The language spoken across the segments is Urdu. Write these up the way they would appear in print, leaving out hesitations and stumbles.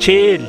6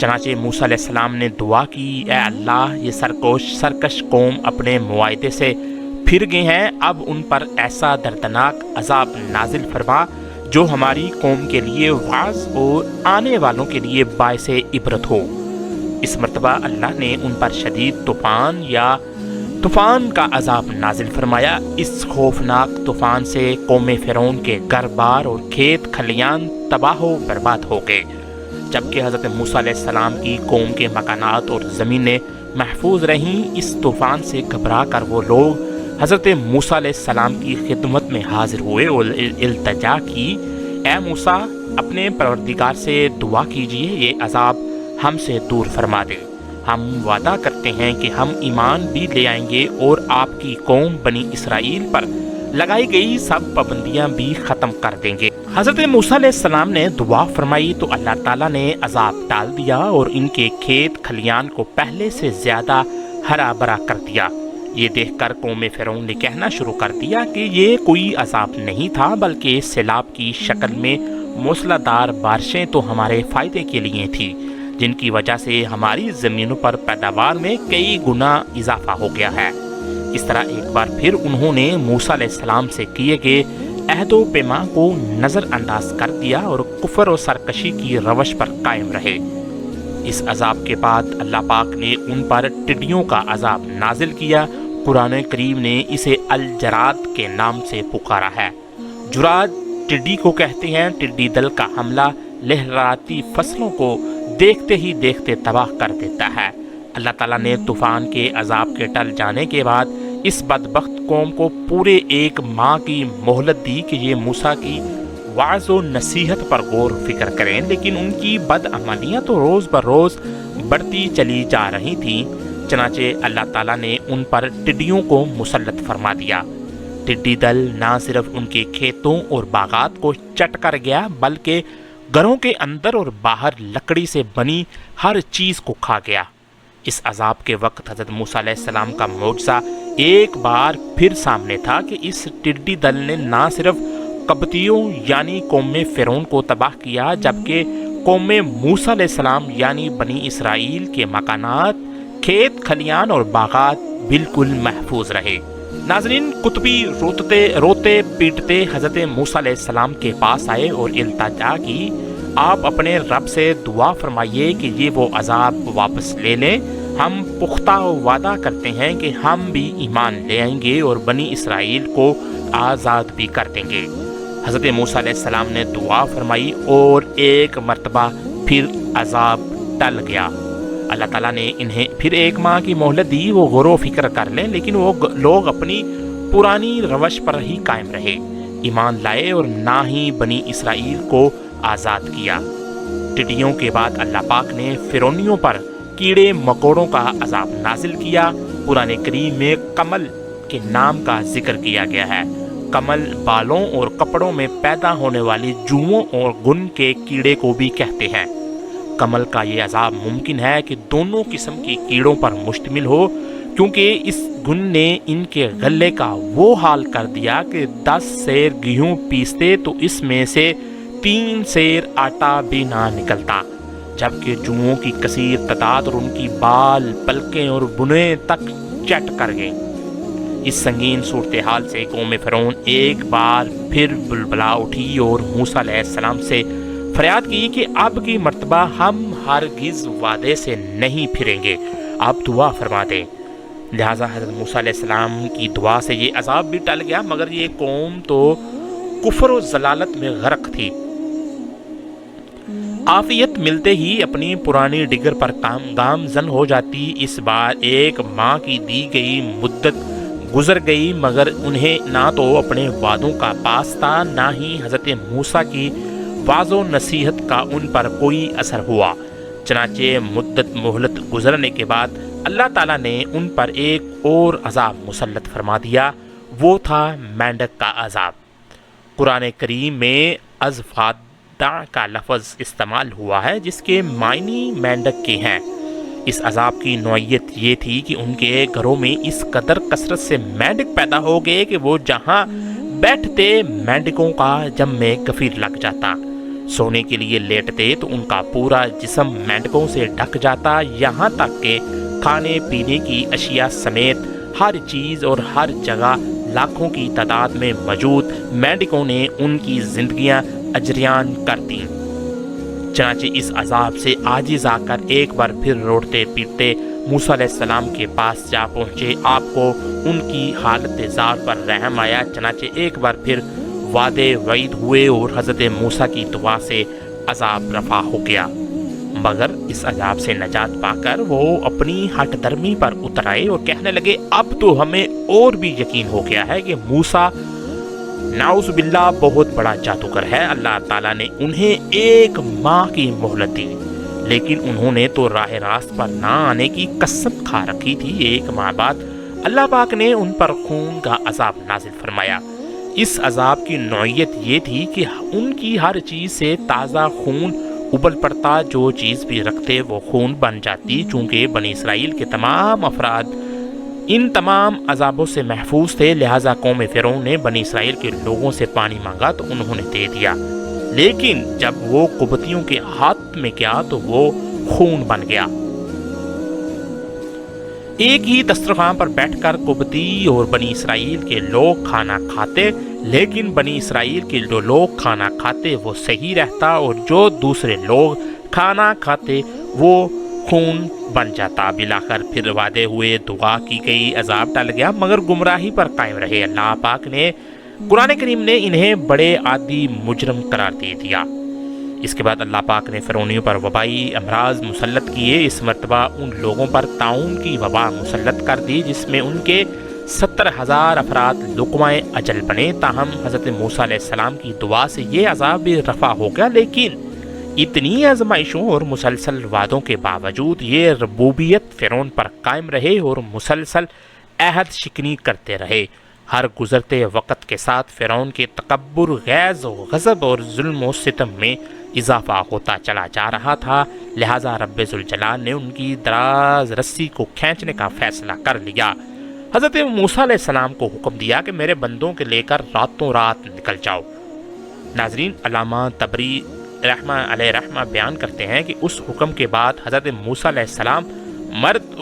چنانچہ موسیٰ علیہ السلام نے دعا کی، اے اللہ یہ سرکش قوم اپنے معاہدے سے پھر گئے ہیں، اب ان پر ایسا دردناک عذاب نازل فرما جو ہماری قوم کے لیے واعظ اور آنے والوں کے لیے باعث عبرت ہو۔ اس مرتبہ اللہ نے ان پر شدید طوفان کا عذاب نازل فرمایا۔ اس خوفناک طوفان سے قوم فرعون کے گھر بار اور کھیت کھلیان تباہ و برباد ہو گئے، جبکہ حضرت موسیٰ علیہ السلام کی قوم کے مکانات اور زمینیں محفوظ رہیں۔ اس طوفان سے گھبرا کر وہ لوگ حضرت موسیٰ علیہ السلام کی خدمت میں حاضر ہوئے اور التجا کی، اے موسیٰ اپنے پروردگار سے دعا کیجئے یہ عذاب ہم سے دور فرما دے، ہم وعدہ کرتے ہیں کہ ہم ایمان بھی لے آئیں گے اور آپ کی قوم بنی اسرائیل پر لگائی گئی سب پابندیاں بھی ختم کر دیں گے۔ حضرت موسیٰ علیہ السلام نے دعا فرمائی تو اللہ تعالیٰ نے عذاب ٹال دیا اور ان کے کھیت کھلیان کو پہلے سے زیادہ ہرا بھرا کر دیا۔ یہ دیکھ کر قوم فرعون نے کہنا شروع کر دیا کہ یہ کوئی عذاب نہیں تھا بلکہ سیلاب کی شکل میں موسلادھار بارشیں تو ہمارے فائدے کے لیے تھی، جن کی وجہ سے ہماری زمینوں پر پیداوار میں کئی گنا اضافہ ہو گیا ہے۔ اس طرح ایک بار پھر انہوں نے موسیٰ علیہ السلام سے کیے گئے عہد و پیمان کو نظر انداز کر دیا اور کفر و سرکشی کی روش پر قائم رہے۔ اس عذاب کے بعد اللہ پاک نے ان پر ٹڈیوں کا عذاب نازل کیا۔ قرآن کریم نے اسے الجراد کے نام سے پکارا ہے۔ جراد ٹڈی کو کہتے ہیں۔ ٹڈی دل کا حملہ لہراتی فصلوں کو دیکھتے ہی دیکھتے تباہ کر دیتا ہے۔ اللہ تعالیٰ نے طوفان کے عذاب کے ٹل جانے کے بعد اس بدبخت قوم کو پورے 1 ماہ کی مہلت دی کہ یہ موسیٰ کی وعظ و نصیحت پر غور فکر کریں، لیکن ان کی بدعملیاں تو روز بروز بڑھتی چلی جا رہی تھیں۔ چنانچہ اللہ تعالیٰ نے ان پر ٹڈیوں کو مسلط فرما دیا۔ ٹڈی دل نہ صرف ان کے کھیتوں اور باغات کو چٹ کر گیا بلکہ گھروں کے اندر اور باہر لکڑی سے بنی ہر چیز کو کھا گیا۔ اس عذاب کے وقت حضرت موسیٰ علیہ السلام کا معجزہ ایک بار پھر سامنے تھا کہ اس ٹڈی دل نے نہ صرف قبطیوں یعنی قوم فرعون کو تباہ کیا جبکہ قوم موسیٰ علیہ السلام یعنی بنی اسرائیل کے مکانات، کھیت کھلیان اور باغات بالکل محفوظ رہے۔ ناظرین، قطبی روتے پیٹتے حضرت موسیٰ علیہ السلام کے پاس آئے اور التجا کی، آپ اپنے رب سے دعا فرمائیے کہ یہ وہ عذاب واپس لے لیں، ہم پختہ وعدہ کرتے ہیں کہ ہم بھی ایمان لے آئیں گے اور بنی اسرائیل کو آزاد بھی کر دیں گے۔ حضرت موسیٰ علیہ السلام نے دعا فرمائی اور ایک مرتبہ پھر عذاب ٹل گیا۔ اللہ تعالیٰ نے انہیں پھر 1 ماہ کی مہلت دی، وہ غور و فکر کر لیں، لیکن وہ لوگ اپنی پرانی روش پر ہی قائم رہے، ایمان لائے اور نہ ہی بنی اسرائیل کو آزاد کیا۔ ٹڈیوں کے بعد اللہ پاک نے فرعونیوں پر کیڑے مکوڑوں کا عذاب نازل کیا۔ قرآن کریم میں کمل کے نام کا ذکر کیا گیا ہے۔ کمل بالوں اور کپڑوں میں پیدا ہونے والی جوؤں اور گن کے کیڑے کو بھی کہتے ہیں۔ کمل کا یہ عذاب ممکن ہے کہ دونوں قسم کے کیڑوں پر مشتمل ہو، کیونکہ اس گن نے ان کے غلے کا وہ حال کر دیا کہ 10 سیر گیہوں پیستے تو اس میں سے 3 سیر آٹا بھی نہ نکلتا، جبکہ جوؤں کی کثیر تعداد اور ان کی بال، پلکیں اور بنیں تک چٹ کر گئیں۔ اس سنگین صورتحال سے قوم فرعون ایک بار پھر بلبلا اٹھی اور موسیٰ علیہ السلام سے فریاد کی کہ اب کی مرتبہ ہم ہرگز وعدے سے نہیں پھریں گے، آپ دعا فرما دیں۔ لہٰذا حضرت موسیٰ علیہ السلام کی دعا سے یہ عذاب بھی ٹل گیا، مگر یہ قوم تو کفر و ضلالت میں غرق تھی۔ عافیت ملتے ہی اپنی پرانی ڈگر پر گامزن ہو جاتی۔ اس بار 1 ماہ کی دی گئی مدت گزر گئی، مگر انہیں نہ تو اپنے وعدوں کا پاس تھا، نہ ہی حضرت موسیٰ کی وعظ و نصیحت کا ان پر کوئی اثر ہوا۔ چنانچہ مدت مہلت گزرنے کے بعد اللہ تعالیٰ نے ان پر ایک اور عذاب مسلط فرما دیا، وہ تھا مینڈک کا عذاب۔ قرآن کریم میں ازفادع کا لفظ استعمال ہوا ہے جس کے معنی مینڈک کے ہیں۔ اس عذاب کی نوعیت یہ تھی کہ ان کے گھروں میں اس قدر کثرت سے مینڈک پیدا ہو گئے کہ وہ جہاں بیٹھتے مینڈکوں کا جم میں گفیر لگ جاتا۔ سونے کے لیے لیٹتے تو ان کا پورا جسم مینڈکوں سے ڈھک جاتا، یہاں تک کہ کھانے پینے کی اشیاء سمیت ہر چیز اور ہر جگہ لاکھوں کی تعداد میں موجود مینڈکوں نے ان کی زندگیاں اجریان کر دیں۔ چنانچہ اس عذاب سے عاجز آ کر ایک بار پھر روٹتے پیٹتے موسیٰ علیہ السلام کے پاس جا پہنچے۔ آپ کو ان کی حالت زار پر رحم آیا، چنانچہ ایک بار پھر وعدے وعید ہوئے اور حضرت موسیٰ کی دعا سے عذاب رفع ہو گیا۔ مگر اس عذاب سے نجات پا کر وہ اپنی ہٹ درمی پر اتر آئے اور کہنے لگے اب تو ہمیں اور بھی یقین ہو گیا ہے کہ موسیٰ نعوذ باللہ بہت بڑا جادوگر ہے۔ اللہ تعالیٰ نے انہیں 1 ماہ کی مہلت دی، لیکن انہوں نے تو راہ راست پر نہ آنے کی قسم کھا رکھی تھی۔ 1 ماہ بعد اللہ پاک نے ان پر خون کا عذاب نازل فرمایا۔ اس عذاب کی نوعیت یہ تھی کہ ان کی ہر چیز سے تازہ خون ابل پڑتا، جو چیز بھی رکھتے وہ خون بن جاتی۔ چونکہ بنی اسرائیل کے تمام افراد ان تمام عذابوں سے محفوظ تھے، لہٰذا قوم فرعون نے بنی اسرائیل کے لوگوں سے پانی مانگا تو انہوں نے دے دیا، لیکن جب وہ قبطیوں کے ہاتھ میں گیا تو وہ خون بن گیا۔ ایک ہی دسترخوان پر بیٹھ کر قبطی اور بنی اسرائیل کے لوگ کھانا کھاتے، لیکن بنی اسرائیل کے جو لوگ کھانا کھاتے وہ صحیح رہتا اور جو دوسرے لوگ کھانا کھاتے وہ خون بن جاتا۔ بلاخر پھر وعدے ہوئے، دعا کی گئی، عذاب ٹل گیا، مگر گمراہی پر قائم رہے۔ اللہ پاک نے قرآن کریم نے انہیں بڑے عادی مجرم قرار دے دیا۔ اس کے بعد اللہ پاک نے فرعونیوں پر وبائی امراض مسلط کیے۔ اس مرتبہ ان لوگوں پر طاعون کی وبا مسلط کر دی جس میں ان کے 70,000 افراد لقمۂ اجل بنے۔ تاہم حضرت موسیٰ علیہ السلام کی دعا سے یہ عذاب بھی رفع ہو گیا، لیکن اتنی آزمائشوں اور مسلسل وعدوں کے باوجود یہ ربوبیت فرعون پر قائم رہے اور مسلسل عہد شکنی کرتے رہے۔ ہر گزرتے وقت کے ساتھ فرعون کے تکبر، غیظ و غضب اور ظلم و ستم میں اضافہ ہوتا چلا جا رہا تھا، لہٰذا رب ذوالجلال نے ان کی دراز رسی کو کھینچنے کا فیصلہ کر لیا۔ حضرت موسیٰ علیہ السلام کو حکم دیا کہ میرے بندوں کے لے کر راتوں رات نکل جاؤ۔ ناظرین، علامہ طبری رحمہ علیہ رحمہ بیان کرتے ہیں کہ اس حکم کے بعد حضرت موسیٰ علیہ السلام مرد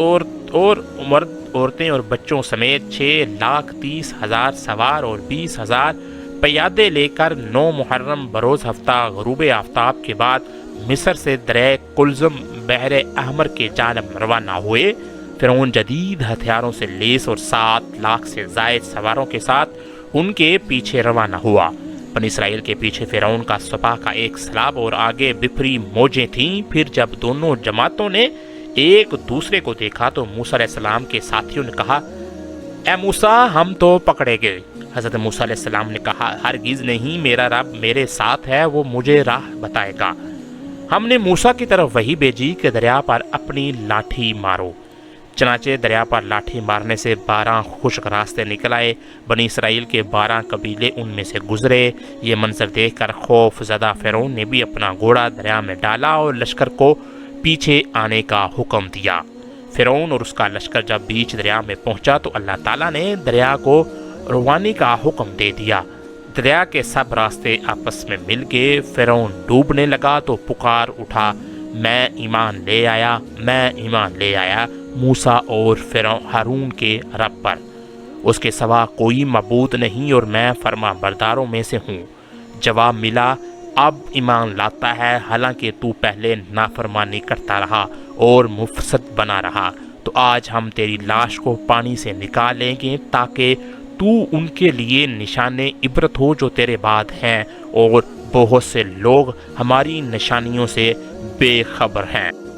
عورتیں اور بچوں سمیت 6,30,000 سوار اور 20,000 پیادے لے کر 9 محرم بروز ہفتہ غروب آفتاب کے بعد مصر سے دریائے کلزم بحر احمر کے جانب روانہ ہوئے۔ فرعون جدید ہتھیاروں سے لیس اور 7 لاکھ سے زائد سواروں کے ساتھ ان کے پیچھے روانہ ہوا۔ بنی اسرائیل کے پیچھے فرعون کا سپاہ کا ایک سلاب اور آگے بپھری موجیں تھیں۔ پھر جب دونوں جماعتوں نے ایک دوسرے کو دیکھا تو موسیٰ علیہ السلام کے ساتھیوں نے کہا اے موسیٰ ہم تو پکڑے گئے۔ حضرت موسیٰ علیہ السلام نے کہا ہرگز نہیں، میرا رب میرے ساتھ ہے، وہ مجھے راہ بتائے گا۔ ہم نے موسیٰ کی طرف وحی بھیجی کہ دریا پر اپنی لاٹھی مارو۔ چنانچہ دریا پر لاٹھی مارنے سے 12 خشک راستے نکل آئے۔ بنی اسرائیل کے 12 قبیلے ان میں سے گزرے۔ یہ منظر دیکھ کر خوف زدہ فرعون نے بھی اپنا گھوڑا دریا میں ڈالا اور لشکر کو پیچھے آنے کا حکم دیا۔ فرعون اور اس کا لشکر جب بیچ دریا میں پہنچا تو اللہ تعالیٰ نے دریا کو روانی کا حکم دے دیا۔ دریا کے سب راستے آپس میں مل گئے۔ فرعون ڈوبنے لگا تو پکار اٹھا میں ایمان لے آیا، میں ایمان لے آیا موسیٰ اور ہارون کے رب پر، اس کے سوا کوئی معبود نہیں اور میں فرما برداروں میں سے ہوں۔ جواب ملا اب ایمان لاتا ہے، حالانکہ تو پہلے نافرمانی کرتا رہا اور مفسد بنا رہا، تو آج ہم تیری لاش کو پانی سے نکال لیں گے تاکہ تو ان کے لیے نشان عبرت ہو جو تیرے بعد ہیں، اور بہت سے لوگ ہماری نشانیوں سے بے خبر ہیں۔